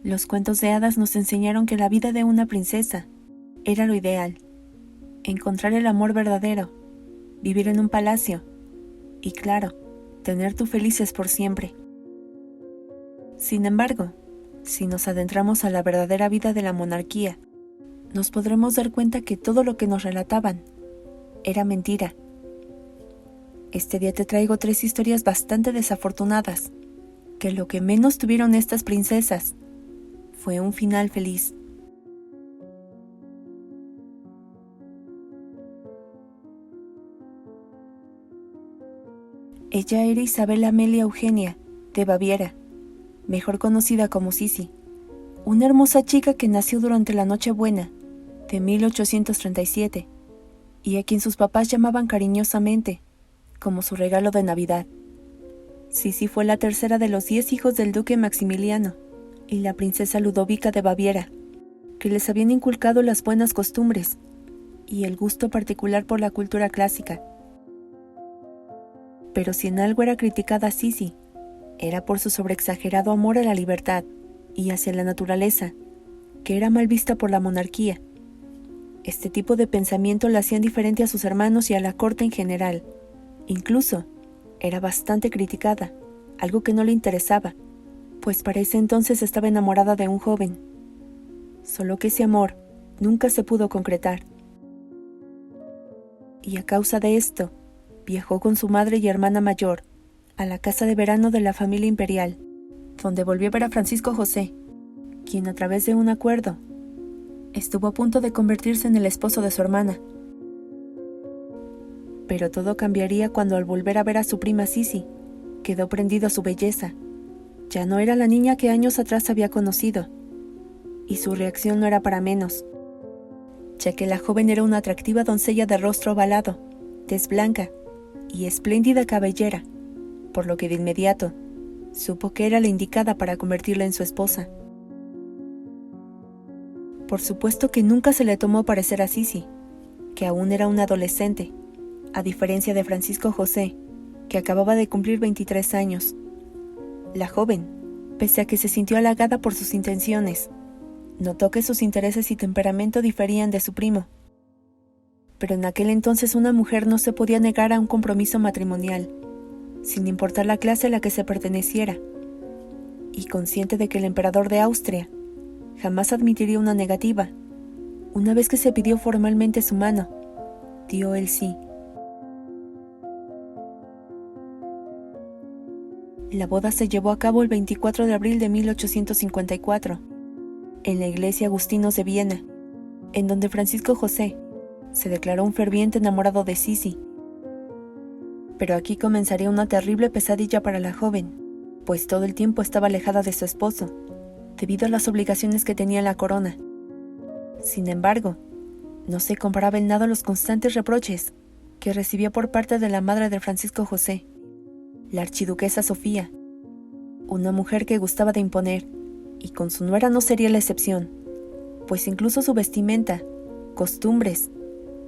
Los cuentos de hadas nos enseñaron que la vida de una princesa era lo ideal. Encontrar el amor verdadero, vivir en un palacio y, claro, tener tú felices por siempre. Sin embargo, si nos adentramos a la verdadera vida de la monarquía, nos podremos dar cuenta que todo lo que nos relataban era mentira. Este día te traigo 3 historias bastante desafortunadas, que lo que menos tuvieron estas princesas fue un final feliz. Ella era Isabel Amelia Eugenia, de Baviera, mejor conocida como Sisi, una hermosa chica que nació durante la Nochebuena de 1837 y a quien sus papás llamaban cariñosamente como su regalo de Navidad. Sisi fue la tercera de los 10 hijos del duque Maximiliano y la princesa Ludovica de Baviera, que les habían inculcado las buenas costumbres y el gusto particular por la cultura clásica. Pero si en algo era criticada Sisi, era por su sobreexagerado amor a la libertad y hacia la naturaleza, que era mal vista por la monarquía. Este tipo de pensamiento la hacían diferente a sus hermanos y a la corte en general. Incluso, era bastante criticada, algo que no le interesaba, pues para ese entonces estaba enamorada de un joven. Solo que ese amor nunca se pudo concretar. Y a causa de esto, viajó con su madre y hermana mayor a la casa de verano de la familia imperial, donde volvió a ver a Francisco José, quien a través de un acuerdo estuvo a punto de convertirse en el esposo de su hermana. Pero todo cambiaría cuando al volver a ver a su prima Sisi, quedó prendido a su belleza. Ya no era la niña que años atrás había conocido, y su reacción no era para menos, ya que la joven era una atractiva doncella de rostro ovalado, tez blanca y espléndida cabellera, por lo que de inmediato supo que era la indicada para convertirla en su esposa. Por supuesto que nunca se le tomó parecer a Sisi, que aún era una adolescente, a diferencia de Francisco José, que acababa de cumplir 23 años. La joven, pese a que se sintió halagada por sus intenciones, notó que sus intereses y temperamento diferían de su primo. Pero en aquel entonces una mujer no se podía negar a un compromiso matrimonial, sin importar la clase a la que se perteneciera, y consciente de que el emperador de Austria jamás admitiría una negativa, una vez que se pidió formalmente su mano, dio el sí. La boda se llevó a cabo el 24 de abril de 1854, en la iglesia Agustinos de Viena, en donde Francisco José se declaró un ferviente enamorado de Sisi. Pero aquí comenzaría una terrible pesadilla para la joven, pues todo el tiempo estaba alejada de su esposo, debido a las obligaciones que tenía la corona. Sin embargo, no se comparaba en nada a los constantes reproches que recibía por parte de la madre de Francisco José, la archiduquesa Sofía, una mujer que gustaba de imponer, y con su nuera no sería la excepción, pues incluso su vestimenta, costumbres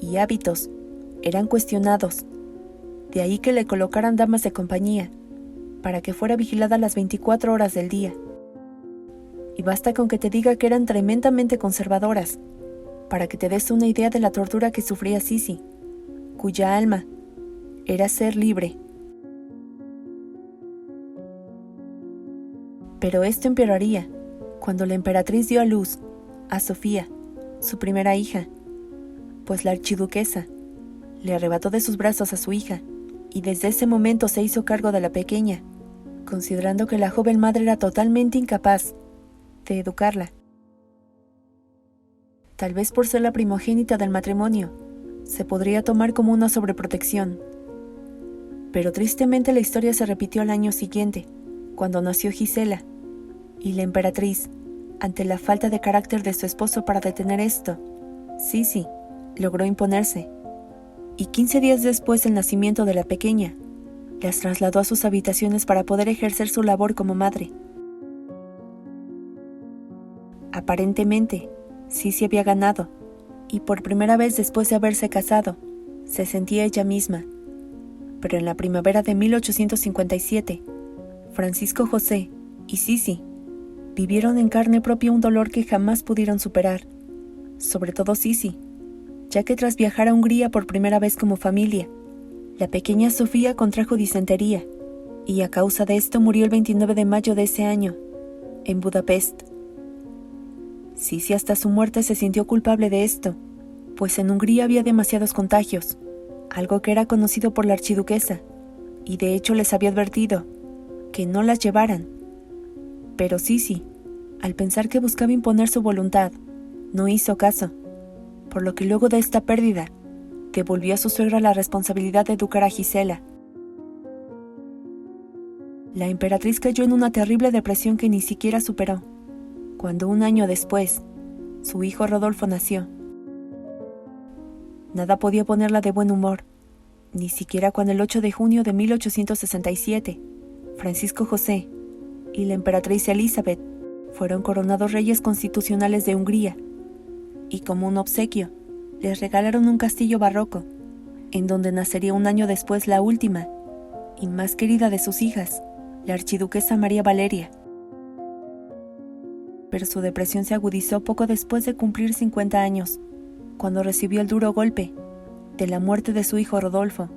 y hábitos eran cuestionados. De ahí que le colocaran damas de compañía, para que fuera vigilada las 24 horas del día. Y basta con que te diga que eran tremendamente conservadoras, para que te des una idea de la tortura que sufría Sisi, cuya alma era ser libre. Pero esto empeoraría cuando la emperatriz dio a luz a Sofía, su primera hija, pues la archiduquesa le arrebató de sus brazos a su hija, y desde ese momento se hizo cargo de la pequeña, considerando que la joven madre era totalmente incapaz de educarla. Tal vez por ser la primogénita del matrimonio, se podría tomar como una sobreprotección. Pero tristemente la historia se repitió al año siguiente, cuando nació Gisela, y la emperatriz, ante la falta de carácter de su esposo para detener esto, Sisi logró imponerse, y 15 días después del nacimiento de la pequeña, las trasladó a sus habitaciones para poder ejercer su labor como madre. Aparentemente, Sisi había ganado, y por primera vez después de haberse casado, se sentía ella misma. Pero en la primavera de 1857, Francisco José y Sisi vivieron en carne propia un dolor que jamás pudieron superar, sobre todo Sisi, ya que tras viajar a Hungría por primera vez como familia, la pequeña Sofía contrajo disentería y a causa de esto murió el 29 de mayo de ese año, en Budapest. Sisi hasta su muerte se sintió culpable de esto, pues en Hungría había demasiados contagios, algo que era conocido por la archiduquesa, y de hecho les había advertido que no las llevaran. Pero Sisi, al pensar que buscaba imponer su voluntad, no hizo caso, por lo que luego de esta pérdida, devolvió a su suegra la responsabilidad de educar a Gisela. La emperatriz cayó en una terrible depresión que ni siquiera superó, cuando un año después, su hijo Rodolfo nació. Nada podía ponerla de buen humor, ni siquiera cuando el 8 de junio de 1867, Francisco José y la emperatriz Elizabeth fueron coronados reyes constitucionales de Hungría, y como un obsequio, les regalaron un castillo barroco, en donde nacería un año después la última y más querida de sus hijas, la archiduquesa María Valeria. Pero su depresión se agudizó poco después de cumplir 50 años, cuando recibió el duro golpe de la muerte de su hijo Rodolfo,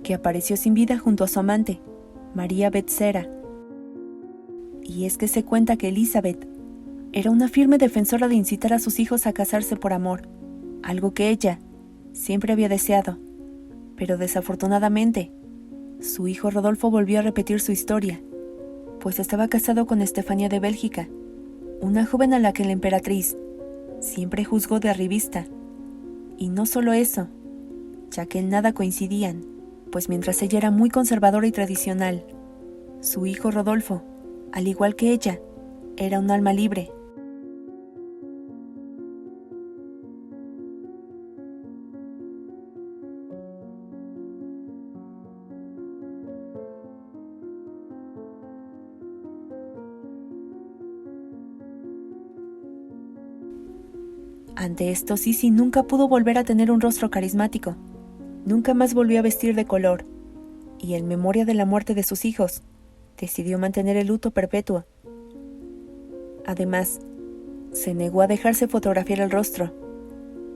que apareció sin vida junto a su amante, María Betzera. Y es que se cuenta que Elizabeth era una firme defensora de incitar a sus hijos a casarse por amor, algo que ella siempre había deseado, pero desafortunadamente, su hijo Rodolfo volvió a repetir su historia, pues estaba casado con Estefanía de Bélgica, una joven a la que la emperatriz siempre juzgó de arribista. Y no solo eso, ya que en nada coincidían, pues mientras ella era muy conservadora y tradicional, su hijo Rodolfo, al igual que ella, era un alma libre. Ante esto, Sisi nunca pudo volver a tener un rostro carismático, nunca más volvió a vestir de color, y en memoria de la muerte de sus hijos, decidió mantener el luto perpetuo. Además, se negó a dejarse fotografiar el rostro,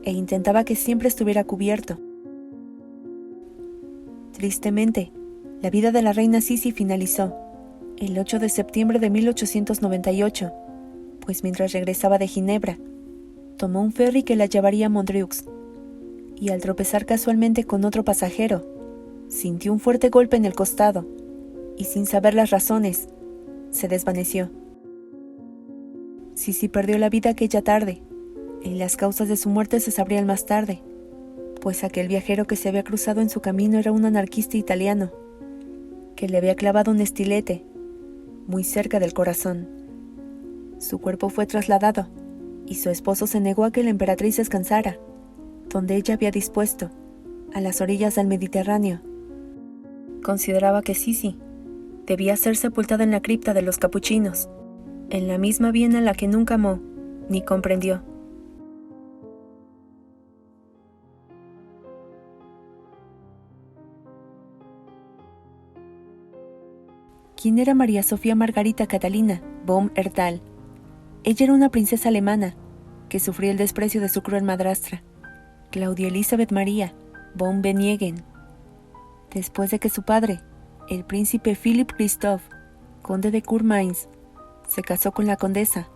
e intentaba que siempre estuviera cubierto. Tristemente, la vida de la reina Sisi finalizó el 8 de septiembre de 1898, pues mientras regresaba de Ginebra, tomó un ferry que la llevaría a Mondrieux, y al tropezar casualmente con otro pasajero, sintió un fuerte golpe en el costado, y sin saber las razones, se desvaneció. Sisi perdió la vida aquella tarde, y las causas de su muerte se sabrían más tarde, pues aquel viajero que se había cruzado en su camino era un anarquista italiano, que le había clavado un estilete, muy cerca del corazón. Su cuerpo fue trasladado, y su esposo se negó a que la emperatriz descansara, donde ella había dispuesto, a las orillas del Mediterráneo. Consideraba que Sisi debía ser sepultada en la cripta de los capuchinos, en la misma Viena en la que nunca amó ni comprendió. ¿Quién era María Sofía Margarita Catalina von Erdal? Ella era una princesa alemana que sufría el desprecio de su cruel madrastra, Claudia Elizabeth María von Beniegen. Después de que su padre, el príncipe Philipp Christoph, conde de Kurmainz, se casó con la condesa,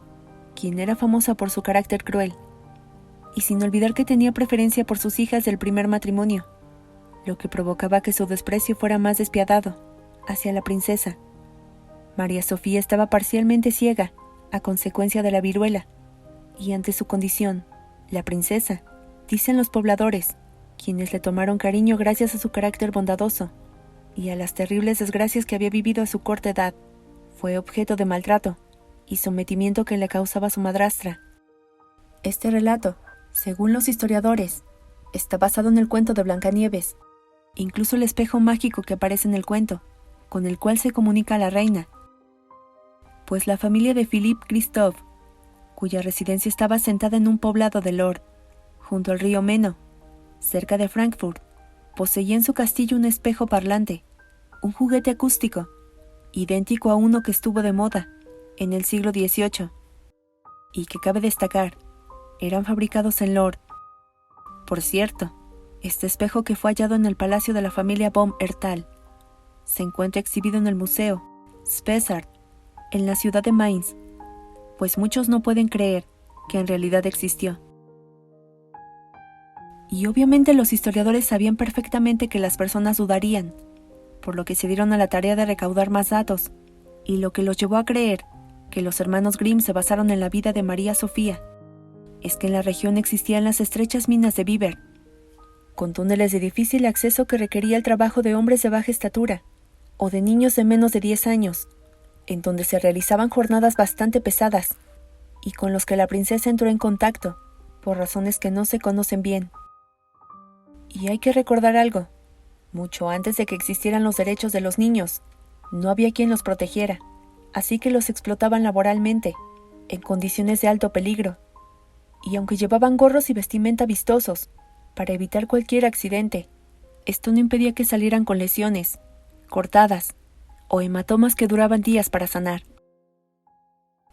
quien era famosa por su carácter cruel, y sin olvidar que tenía preferencia por sus hijas del primer matrimonio, lo que provocaba que su desprecio fuera más despiadado hacia la princesa. María Sofía estaba parcialmente ciega a consecuencia de la viruela, y ante su condición, la princesa, dicen los pobladores, quienes le tomaron cariño gracias a su carácter bondadoso y a las terribles desgracias que había vivido a su corta edad, fue objeto de maltrato y sometimiento que le causaba su madrastra. Este relato, según los historiadores, está basado en el cuento de Blancanieves, incluso el espejo mágico que aparece en el cuento, con el cual se comunica a la reina, pues la familia de Philipp Christoph, cuya residencia estaba asentada en un poblado de Lord, junto al río Meno, cerca de Frankfurt, poseía en su castillo un espejo parlante, un juguete acústico, idéntico a uno que estuvo de moda en el siglo XVIII, y que cabe destacar, eran fabricados en Lourdes. Por cierto, este espejo que fue hallado en el palacio de la familia von Erthal se encuentra exhibido en el Museo Spessart, en la ciudad de Mainz, pues muchos no pueden creer que en realidad existió. Y obviamente los historiadores sabían perfectamente que las personas dudarían, por lo que se dieron a la tarea de recaudar más datos, y lo que los llevó a creer que los hermanos Grimm se basaron en la vida de María Sofía es que en la región existían las estrechas minas de Biber, con túneles de difícil acceso que requería el trabajo de hombres de baja estatura o de niños de menos de 10 años, en donde se realizaban jornadas bastante pesadas y con los que la princesa entró en contacto, por razones que no se conocen bien. Y hay que recordar algo, mucho antes de que existieran los derechos de los niños, no había quien los protegiera, así que los explotaban laboralmente, en condiciones de alto peligro, y aunque llevaban gorros y vestimenta vistosos, para evitar cualquier accidente, esto no impedía que salieran con lesiones, cortadas o hematomas que duraban días para sanar.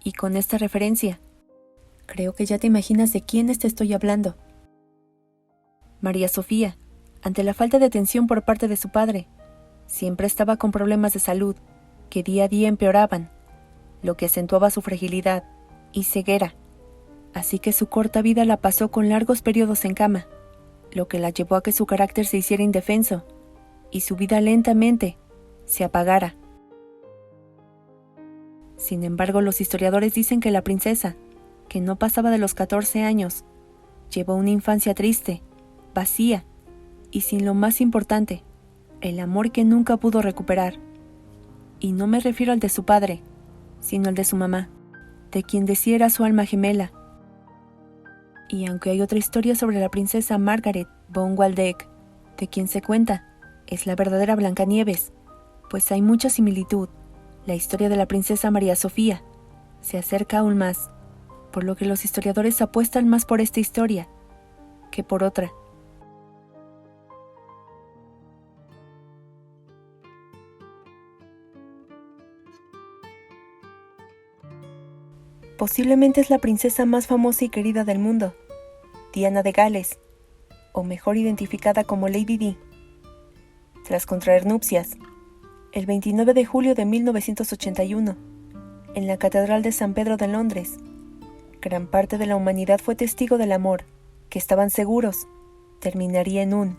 Y con esta referencia, creo que ya te imaginas de quiénes te estoy hablando. María Sofía, ante la falta de atención por parte de su padre, siempre estaba con problemas de salud que día a día empeoraban, lo que acentuaba su fragilidad y ceguera, así que su corta vida la pasó con largos periodos en cama, lo que la llevó a que su carácter se hiciera indefenso y su vida lentamente se apagara. Sin embargo, los historiadores dicen que la princesa, que no pasaba de los 14 años, llevó una infancia triste, vacía y sin lo más importante, el amor que nunca pudo recuperar. Y no me refiero al de su padre, sino al de su mamá, de quien decía era su alma gemela. Y aunque hay otra historia sobre la princesa Margaret von Waldeck, de quien se cuenta es la verdadera Blancanieves, pues hay mucha similitud, la historia de la princesa María Sofía se acerca aún más, por lo que los historiadores apuestan más por esta historia que por otra. Posiblemente es la princesa más famosa y querida del mundo, Diana de Gales, o mejor identificada como Lady Di. Tras contraer nupcias, el 29 de julio de 1981, en la Catedral de San Pedro de Londres, gran parte de la humanidad fue testigo del amor, que estaban seguros, terminaría en un,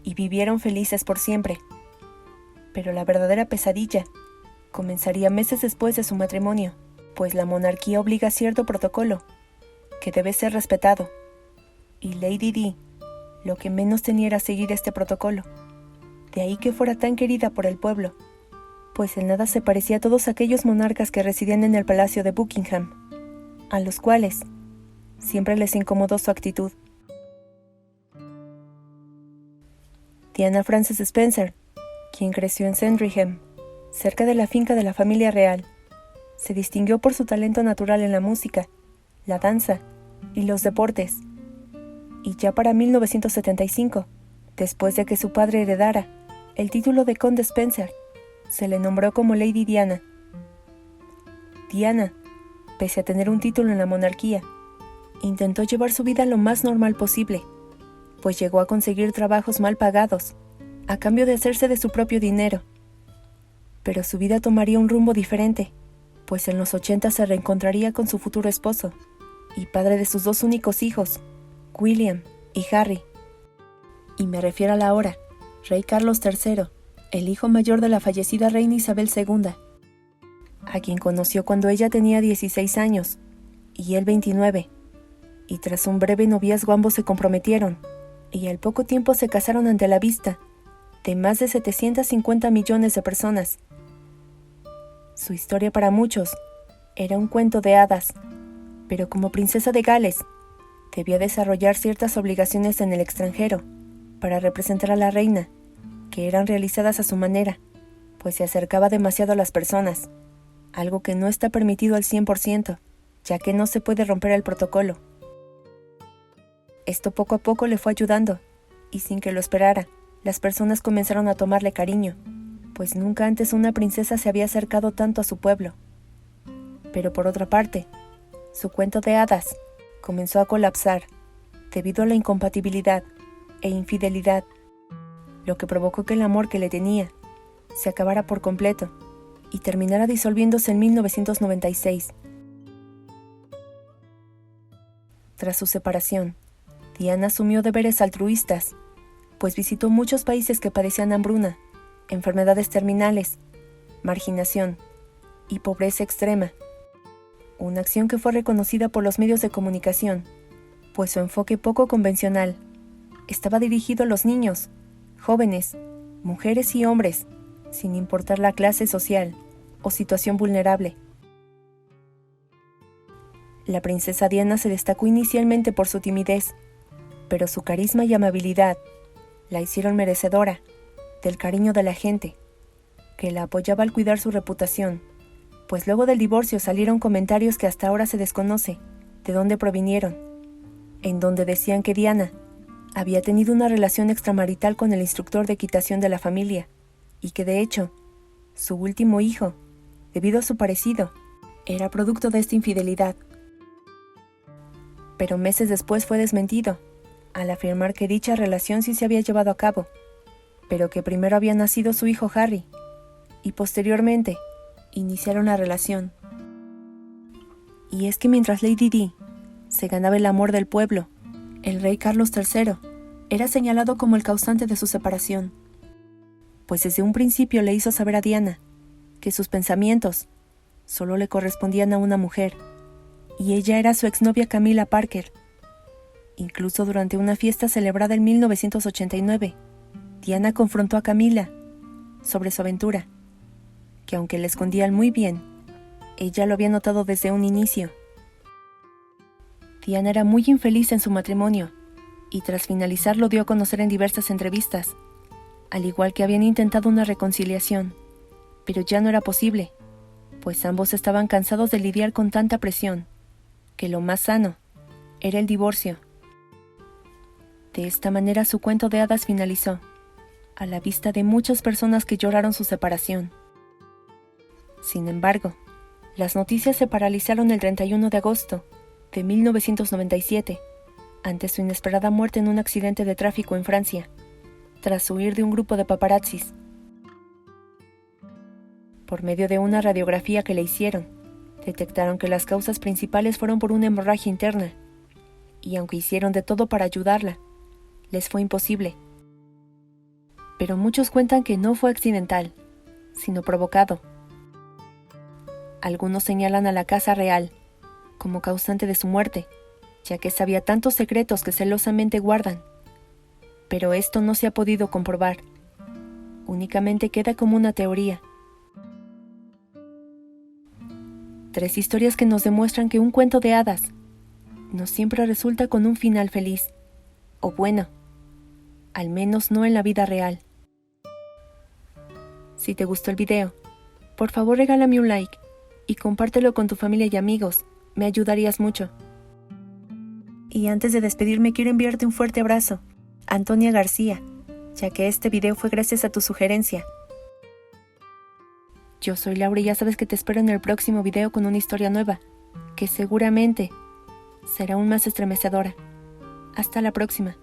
y vivieron felices por siempre. Pero la verdadera pesadilla comenzaría meses después de su matrimonio, pues la monarquía obliga a cierto protocolo, que debe ser respetado, y Lady Di lo que menos tenía era seguir este protocolo. De ahí que fuera tan querida por el pueblo, pues en nada se parecía a todos aquellos monarcas que residían en el palacio de Buckingham, a los cuales siempre les incomodó su actitud. Diana Frances Spencer, quien creció en Sandringham, cerca de la finca de la familia real, se distinguió por su talento natural en la música, la danza y los deportes. Y ya para 1975, después de que su padre heredara el título de conde Spencer, se le nombró como Lady Diana. Diana, pese a tener un título en la monarquía, intentó llevar su vida lo más normal posible, pues llegó a conseguir trabajos mal pagados, a cambio de hacerse de su propio dinero. Pero su vida tomaría un rumbo diferente, pues en los 80 se reencontraría con su futuro esposo y padre de sus dos únicos hijos, William y Harry. Y me refiero a la hora, rey Carlos III, el hijo mayor de la fallecida reina Isabel II, a quien conoció cuando ella tenía 16 años y él 29, y tras un breve noviazgo ambos se comprometieron, y al poco tiempo se casaron ante la vista de más de 750 millones de personas. Su historia para muchos era un cuento de hadas, pero como princesa de Gales, debía desarrollar ciertas obligaciones en el extranjero para representar a la reina, que eran realizadas a su manera, pues se acercaba demasiado a las personas, algo que no está permitido al 100%, ya que no se puede romper el protocolo. Esto poco a poco le fue ayudando, y sin que lo esperara, las personas comenzaron a tomarle cariño, pues nunca antes una princesa se había acercado tanto a su pueblo. Pero por otra parte, su cuento de hadas comenzó a colapsar debido a la incompatibilidad e infidelidad, lo que provocó que el amor que le tenía se acabara por completo y terminara disolviéndose en 1996. Tras su separación, Diana asumió deberes altruistas, pues visitó muchos países que padecían hambruna, enfermedades terminales, marginación y pobreza extrema. Una acción que fue reconocida por los medios de comunicación, pues su enfoque poco convencional estaba dirigido a los niños, jóvenes, mujeres y hombres, sin importar la clase social o situación vulnerable. La princesa Diana se destacó inicialmente por su timidez, pero su carisma y amabilidad la hicieron merecedora del cariño de la gente, que la apoyaba al cuidar su reputación, pues luego del divorcio salieron comentarios que hasta ahora se desconoce de dónde provinieron, en donde decían que Diana había tenido una relación extramarital con el instructor de equitación de la familia, y que de hecho, su último hijo, debido a su parecido, era producto de esta infidelidad. Pero meses después fue desmentido, al afirmar que dicha relación sí se había llevado a cabo, pero que primero había nacido su hijo Harry, y posteriormente iniciaron la relación. Y es que mientras Lady Di se ganaba el amor del pueblo, el rey Carlos III era señalado como el causante de su separación, pues desde un principio le hizo saber a Diana que sus pensamientos solo le correspondían a una mujer, y ella era su exnovia Camilla Parker. Incluso durante una fiesta celebrada en 1989, Diana confrontó a Camilla sobre su aventura, que aunque le escondían muy bien, ella lo había notado desde un inicio. Diana era muy infeliz en su matrimonio, y tras finalizar lo dio a conocer en diversas entrevistas, al igual que habían intentado una reconciliación, pero ya no era posible, pues ambos estaban cansados de lidiar con tanta presión, que lo más sano era el divorcio. De esta manera su cuento de hadas finalizó, a la vista de muchas personas que lloraron su separación. Sin embargo, las noticias se paralizaron el 31 de agosto de 1997, ante su inesperada muerte en un accidente de tráfico en Francia, tras huir de un grupo de paparazzis. Por medio de una radiografía que le hicieron, detectaron que las causas principales fueron por una hemorragia interna, y aunque hicieron de todo para ayudarla, les fue imposible. Pero muchos cuentan que no fue accidental, sino provocado. Algunos señalan a la Casa Real como causante de su muerte, ya que sabía tantos secretos que celosamente guardan. Pero esto no se ha podido comprobar. Únicamente queda como una teoría. 3 historias que nos demuestran que un cuento de hadas no siempre resulta con un final feliz, o bueno, al menos no en la vida real. Si te gustó el video, por favor regálame un like y compártelo con tu familia y amigos, me ayudarías mucho. Y antes de despedirme quiero enviarte un fuerte abrazo, Antonia García, ya que este video fue gracias a tu sugerencia. Yo soy Laura y ya sabes que te espero en el próximo video con una historia nueva, que seguramente será aún más estremecedora. Hasta la próxima.